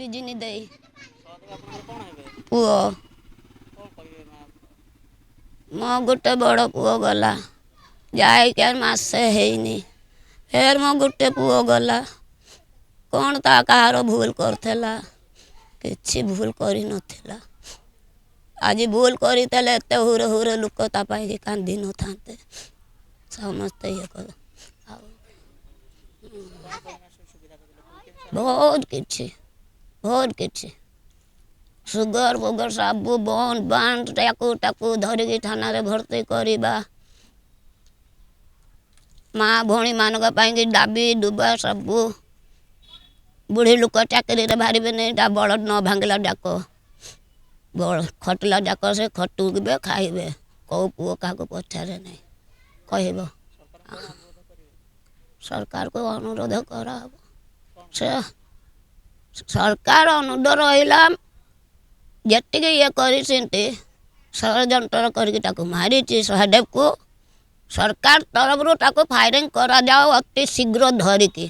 ବିଜିନି ଦେଇ ସହଦେବ ଆପଣଙ୍କର କ'ଣ ହେବେ? ପୁଅ କ'ଣ କହିବେ ମା? ମୋ ଗୋଟେ ବଡ଼ ପୁଅ ଗଲା ଯାଇକି ଆଉ ମାସେ ହେଇନି ଫେର ମୋ ଗୋଟେ ପୁଅ ଗଲା କ'ଣ ତା କାହାର ଭୁଲ କରିଥିଲା କିଛି ଭୁଲ କରିନଥିଲା ଆଜି ଭୁଲ କରିଥିଲେ ଏତେ ହୁର ହୁର ଲୋକ ତା ପାଇଁକି କାନ୍ଦି ନଥାନ୍ତେ ସମସ୍ତେ ଇଏ କର ଆଉ କ'ଣ ପାଇଁ ମା ସବୁ ସୁବିଧା କରିଦେଲେ? ପୁଣି କେମିତି ବହୁତ କିଛି ସୁଗର ଫୁଗର ସବୁ ବନ୍ଦ ବାନ୍ଦ ତାକୁ ଧରିକି ଥାନାରେ ଭର୍ତ୍ତି କରିବା ମା ଭଉଣୀମାନଙ୍କ ପାଇଁକି ଦାବି ଦୁବା ସବୁ ବୁଢ଼ୀ ଲୋକ ଚାକିରିରେ ବାହାରିବେନି ତା ବଳ ନ ଭାଙ୍ଗିଲା ଯାକ ଖଟିଲା ଯାକ ସେ ଖଟିବେ ଖାଇବେ କେଉଁ ପୁଅ କାହାକୁ ପଚାରେ ନାହିଁ କହିବ ସରକାରକୁ ଅନୁରୋଧ କରାହବ ସେ ସରକାର ଅନୁରୋଧ ରହିଲା ଯେତିକି ଇଏ କରିଛନ୍ତି ଷଡ଼ଯନ୍ତ୍ର କରିକି ତାକୁ ମାରିଛି ସହଦେବକୁ ସରକାର ତରଫରୁ ତାକୁ ଫାୟାରିଂ କରାଯାଉ ଅତି ଶୀଘ୍ର ଧରିକି